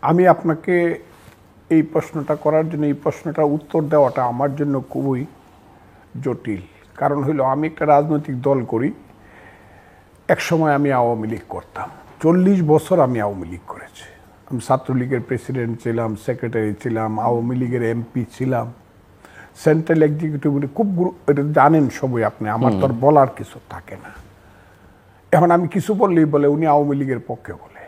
আমি আপনাকে এই প্রশ্নটা করার জন্য, এই প্রশ্নটার উত্তর দেওয়াটা আমার জন্য খুবই জটিল। কারণ হলো আমি একটা রাজনৈতিক দল করি, এক সময় আমি আওয়ামী লীগ করতাম, 40 বছর আমি আওয়ামী লীগ করেছি। আমি ছাত্রলীগের প্রেসিডেন্ট ছিলাম, সেক্রেটারি ছিলাম, আওয়ামী লীগের এমপি ছিলাম, সেন্ট্রাল এক্সিকিউটিভ, খুব এটা জানেন সবই আপনি, আমার তো আর বলার কিছু থাকে না। এখন আমি কিছু বললেই বলে উনি আওয়ামী লীগের পক্ষে বলে।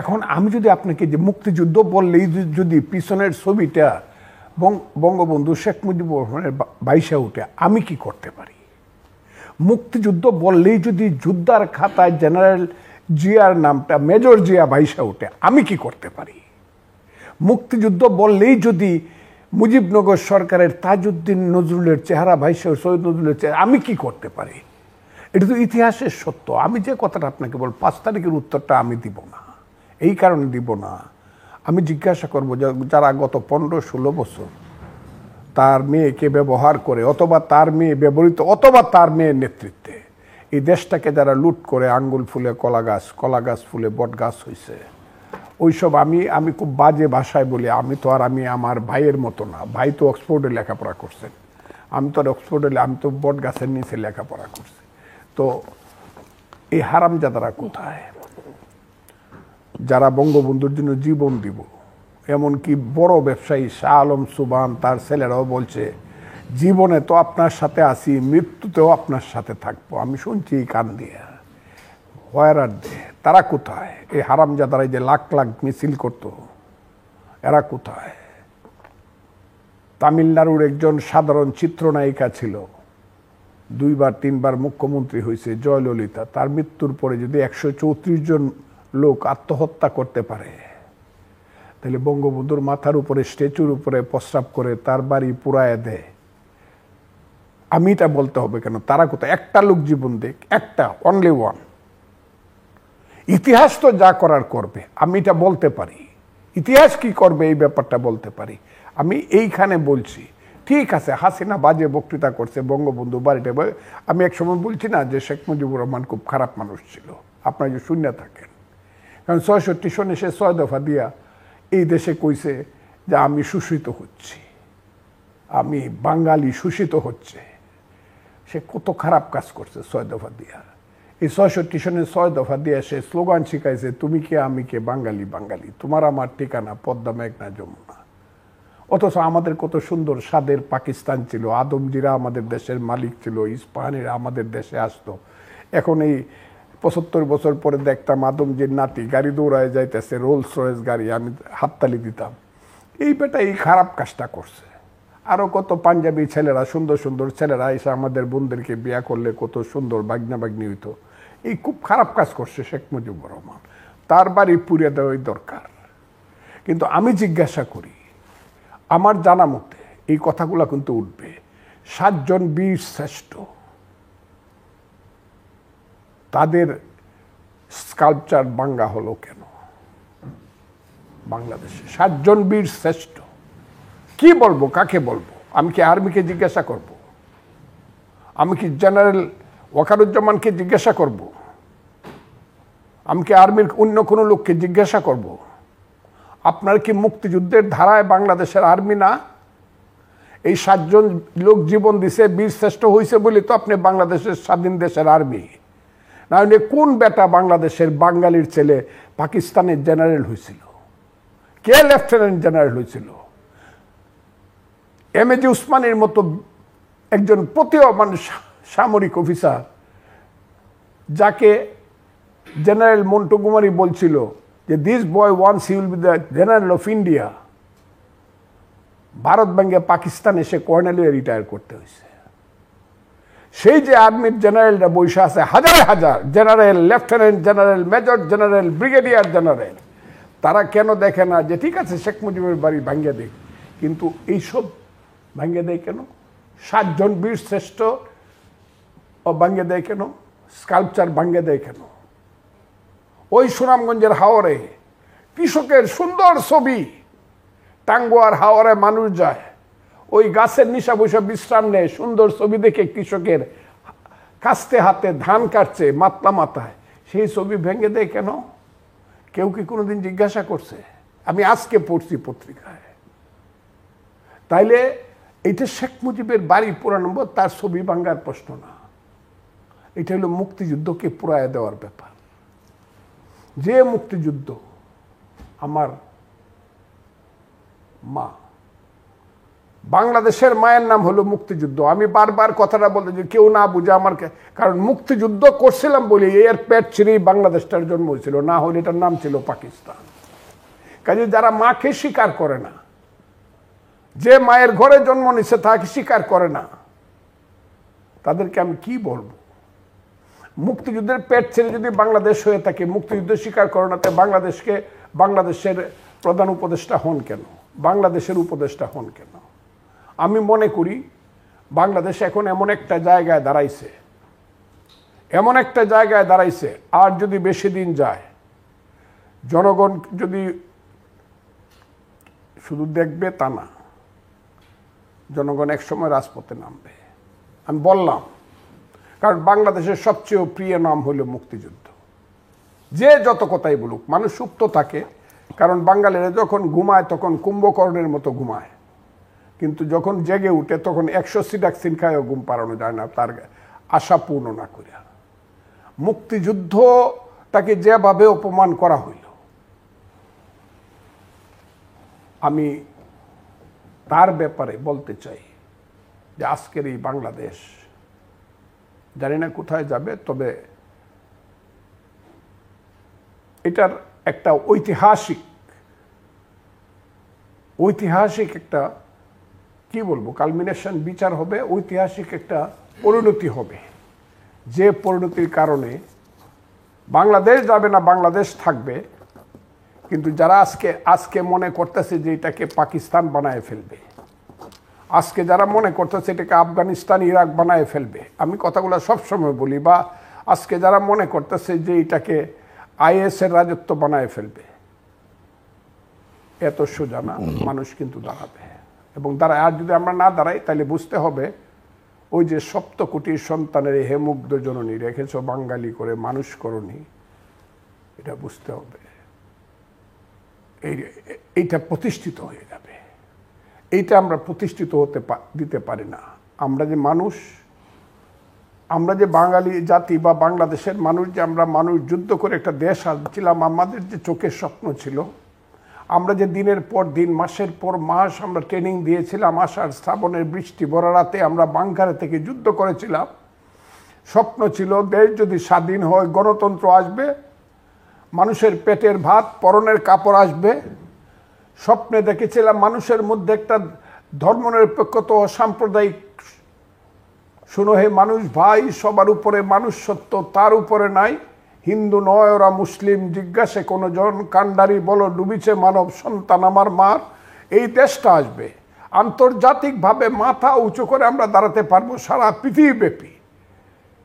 এখন আমি যদি আপনাকে যে মুক্তিযুদ্ধ বললেই যদি পিছনের ছবিটা বঙ্গবন্ধু শেখ মুজিবুর রহমানের বাইশে উঠে, আমি কি করতে পারি? মুক্তিযুদ্ধ বললেই যদি যুদ্ধার খাতায় জেনারেল জিয়ার নামটা মেজর জিয়া বাইশে উঠে, আমি কি করতে পারি? মুক্তিযুদ্ধ বললেই যদি মুজিবনগর সরকারের তাজউদ্দিন নজরুলের চেহারা ভাইসে, সৈয়দ নজরুলের চেহারা, আমি কি করতে পারি? এটা তো ইতিহাসের সত্য। আমি যে কথাটা আপনাকে বল, 5 তারিখের উত্তরটা আমি দিব না। এই কারণে দিব না, আমি জিজ্ঞাসা করব যারা গত 15-16 বছর তার মেয়েকে ব্যবহার করে, অথবা তার মেয়ে ব্যবহৃত, অথবা তার মেয়ের নেতৃত্বে এই দেশটাকে যারা লুট করে, আঙ্গুল ফুলে কলা গাছ ফুলে বট গাছ হয়েছে, ওইসব আমি খুব বাজে ভাষায় বলি, আমি আমার ভাইয়ের মতো না। ভাই তো অক্সফোর্ডে লেখাপড়া করছেন, আমি তো আর অক্সফোর্ডে, আমি তো বট গাছের নিচে লেখাপড়া করছি। তো এই হারামজাদারা কোথায়, যারা বঙ্গবন্ধুর জন্য জীবন দিব? এমনকি বড় ব্যবসায়ী শাহ আলম সুবহান, তার ছেলেরাও বলছে জীবনে তো আপনার সাথে আছি, মৃত্যুতেও আপনার সাথে থাকবো। আমি শুনছি কান দিয়ে। হোয়ার দে, তারা কোথায়? এই হারামজাদারা যে লাখ লাখ মিছিল করতো, এরা কোথায়? তামিলনাড়ুর একজন সাধারণ চিত্রনায়িকা ছিল, 2-3বার মুখ্যমন্ত্রী হয়েছে, জয়ললিতা। তার মৃত্যুর পরে যদি 134 জন লোক আত্মহত্যা করতে পারে, তাহলে বঙ্গবন্ধুর মাথার উপরে, স্ট্যাচুর উপরে প্রস্রাব করে তার বাড়ি পুরায় দেয়, আমি এটা বলতে হবে কেন? তারা কোথায়? একটা লোক জীবন দেখ, একটা, অনলি ওয়ান। ইতিহাস তো যা করার করবে, আমি এটা বলতে পারি। ইতিহাস কি করবে এই ব্যাপারটা বলতে পারি। আমি এইখানে বলছি, ঠিক আছে হাসিনা বাজে বক্তৃতা করছে, বঙ্গবন্ধু বাড়িতে, আমি একসময় বলছি না যে শেখ মুজিবুর রহমান খুব খারাপ মানুষ ছিল, আপনারা যে শূন্য থাকেন। কারণ 66 সনে সে 6 দফা দিয়া এই দেশে কইছে যে আমি শোষিত হচ্ছি, আমি বাঙালি শোষিত হচ্ছে। সে কত খারাপ কাজ করছে 6 দফা দিয়া। এই 66 সনে 6 দফা দিয়ে সে স্লোগান শিখাইছে, তুমি কে আমি কে, বাঙালি বাঙালি, তোমার আমার ঠিকানা পদ্মা মেঘনা যমুনা। অথচ আমাদের কত সুন্দর স্বাদের পাকিস্তান ছিল, আদমজিরা আমাদের দেশের মালিক ছিল, ইস্পাহানিরা আমাদের দেশে আসতো। এখন এই 75 বছর পরে দেখতাম আদমজির নাতি গাড়ি দৌড়ায় যাইতেছে, রোলস রয়েস গাড়ি, আমি হাততালি দিতাম। এই বেটা এই খারাপ কাজটা করছে। আরও কত পাঞ্জাবি ছেলেরা, সুন্দর সুন্দর ছেলেরা এসে আমাদের বোনদেরকে বিয়া করলে কত সুন্দর বাগনা বাগনি হইতো। এই খুব খারাপ কাজ করছে শেখ মুজিবুর রহমান, তার বাড়ি পুড়িয়ে দেওয়াই দরকার। কিন্তু আমি জিজ্ঞাসা করি, আমার জানা মতে এই কথাগুলো কিন্তু উঠবে, 7 জন বীর শ্রেষ্ঠ, তাদের স্কাল্পচার ভাঙ্গা হলো কেন বাংলাদেশে? 7 জন বীর শ্রেষ্ঠ, কি বলবো, কাকে বলবো? আমি কি আর্মিকে জিজ্ঞাসা করব? আমি কি জেনারেল ওয়াকারুজ্জামানকে জিজ্ঞাসা করব? আমি কি আর্মির অন্য কোনো লোককে জিজ্ঞাসা করব? আপনার কি মুক্তিযুদ্ধের ধারায় বাংলাদেশের আর্মি না? এই 7 জন লোক জীবন দিছে, বীর শ্রেষ্ঠ হয়েছে বলে তো আপনি বাংলাদেশের স্বাধীন দেশের আর্মি। না হলে কোন বেটা বাংলাদেশের বাঙালির ছেলে পাকিস্তানের জেনারেল হয়েছিল? কে লেফটেন্যান্ট জেনারেল হয়েছিল? এমএজি উসমানের মতো একজন প্রতিভাবান সামরিক অফিসার, যাকে জেনারেল মন্টুকুমারি বলছিল যে this boy once he will be the general of India. ভারত ভেঙে পাকিস্তান এসে কর্নেল হয়ে রিটায়ার করতে হয়েছে। সেই যে আর্মির জেনারেলরা বসে আছে, হাজার হাজার general, lieutenant general, major general, brigadier general, তারা কেন দেখে না যে ঠিক আছে শেখ মুজিবের বাড়ি ভাঙ্গে দেয়? কিন্তু এইসব ভাঙ্গে দেয় কেন? 7 জন বীর শ্রেষ্ঠ ভাঙ্গে দেয় কেন? স্কাল্পচার ভাঙ্গে দেয় কেন? ওই সুনামগঞ্জের হাওরে কৃষকের সুন্দর ছবি, টাঙ্গুয়ার হাওরে মানুষ যায়, ওই গাছের নিচে বসে বিশ্রাম নেয়, সুন্দর ছবি দেখে কৃষকের কাস্তে হাতে ধান কাটছে মাতলা মাথায়, সেই ছবি ভেঙে দেয় কেন? কেউ কি কোনোদিন জিজ্ঞাসা করছে? আমি আজকে পড়ছি পত্রিকায়। তাইলে এইটা শেখ মুজিবের বাড়ি পোড়ানো, তার ছবি ভাঙ্গার প্রশ্ন না। এটা হলো মুক্তিযুদ্ধকে পুরায় দেওয়ার ব্যাপার। যে মুক্তিযুদ্ধ আমার মা, বাংলাদেশের মায়ের নাম হলো মুক্তিযুদ্ধ। আমি বারবার কথাটা বলতে যে কেউ না বুঝে আমার, কারণ মুক্তিযুদ্ধ করছিলাম বলে এর পেট ছিঁড়েই বাংলাদেশটার জন্ম হয়েছিল, না হলে এটার নাম ছিল পাকিস্তান। কাজে যারা মাকে স্বীকার করে না, যে মায়ের ঘরে জন্ম নিচ্ছে তাকে স্বীকার করে না, তাদেরকে আমি কি বলবো? মুক্তিযুদ্ধের পেট ছেড়ে যদি বাংলাদেশ হয়ে থাকে, মুক্তিযুদ্ধ স্বীকার করে না, বাংলাদেশকে বাংলাদেশের প্রধান উপদেষ্টা হন কেন? বাংলাদেশের উপদেষ্টা হন কেন? আমি মনে করি বাংলাদেশ এখন এমন একটা জায়গায় দাঁড়াইছে, আর যদি বেশি দিন যায়, জনগণ যদি শুধু দেখবে তা না, জনগণ একসময় রাজপথে নামবে। আমি বললাম, কারণ বাংলাদেশের সবচেয়ে প্রিয় নাম হলো মুক্তিযুদ্ধ। যে যত কথাই বলুক, মানুষ সুপ্ত থাকে, কারণ বাঙালিরা যখন ঘুমায় তখন কুম্ভকর্ণের মতো ঘুমায়, কিন্তু যখন জেগে উঠে তখন 100 সিডাক্সিন খায়ও ঘুম পাড়ানো যায় না, তার আশা পূর্ণ না করে। মুক্তিযুদ্ধ তাকে যেভাবে অপমান করা হইল, আমি তার ব্যাপারে বলতে চাই যে আজকের এই বাংলাদেশ জানি না কোথায় যাবে, তবে এটার একটা ঐতিহাসিক একটা কি বলবো কালমিনেশন, বিচার হবে, ঐতিহাসিক একটা পরিণতি হবে, যে পরিণতির কারণে বাংলাদেশ যাবে না, বাংলাদেশ থাকবে। কিন্তু যারা আজকে মনে করতেছে যে এটাকে পাকিস্তান বানায় ফেলবে, আজকে যারা মনে করতেছে এটাকে আফগানিস্তান, ইরাক বানায় ফেলবে, আমি কথাগুলো সবসময় বলি, বা আজকে যারা মনে করতেছে যে এটাকে IS এর রাজত্ব বানায় ফেলবে, এত সোজা না। মানুষ কিন্তু দাঁড়াবে, এবং দাঁড়ায়। আর যদি আমরা না দাঁড়াই, তাহলে বুঝতে হবে ওই যে 7 কোটি সন্তানের হে মুগ্ধ জননী রেখেছ বাঙালি করে মানুষ করনি, এটা বুঝতে হবে। এইটা প্রতিষ্ঠিত হয়ে যাবে। এইটা আমরা প্রতিষ্ঠিত দিতে পারি না। আমরা যে মানুষ, আমরা যে বাঙালি জাতি বা বাংলাদেশের মানুষ, যে আমরা মানুষ যুদ্ধ করে একটা দেশ আসছিলাম, আমাদের যে চোখের স্বপ্ন ছিল, আমরা যে দিনের পর দিন, মাসের পর মাস আমরা ট্রেনিং দিয়েছিলাম, আষাঢ় শ্রাবণের বৃষ্টি ভরা রাতে আমরা বাংকারে থেকে যুদ্ধ করেছিলাম, স্বপ্ন ছিল দেশ যদি স্বাধীন হয়, গণতন্ত্র আসবে, মানুষের পেটের ভাত, পরনের কাপড় আসবে। স্বপ্নে দেখেছিলাম মানুষের মধ্যে একটা ধর্মনিরপেক্ষতা, সাম্প্রদায়িক, শুনো হে মানুষ ভাই, সবার উপরে মানুষ সত্য, তার উপরে নাই, হিন্দু নয় ওরা মুসলিম, জিজ্ঞাসে কোনো জন, কান্ডারি বলো ডুবিছে মানব সন্তান আমার মার। এই দেশটা আসবে, আন্তর্জাতিকভাবে মাথা উঁচু করে আমরা দাঁড়াতে পারবো সারা পৃথিবীব্যাপী।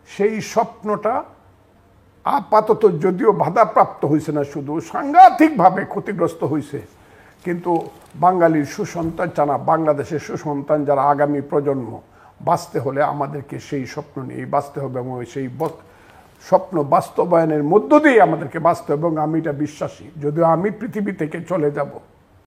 সেই স্বপ্নটা আপাতত যদিও বাধাপ্রাপ্ত হয়েছে না, শুধু সাংঘাতিকভাবে ক্ষতিগ্রস্ত হয়েছে, কিন্তু বাঙালির সুসন্তান জানা, বাংলাদেশের সুসন্তান যারা আগামী প্রজন্ম, বাঁচতে হলে আমাদেরকে সেই স্বপ্ন নিয়েই বাঁচতে হবে, এবং সেই স্বপ্ন বাস্তবায়নের মধ্য দিয়ে আমাদেরকে বাঁচতে হবে। এবং আমি এটা বিশ্বাসী, যদিও আমি পৃথিবী থেকে চলে যাব,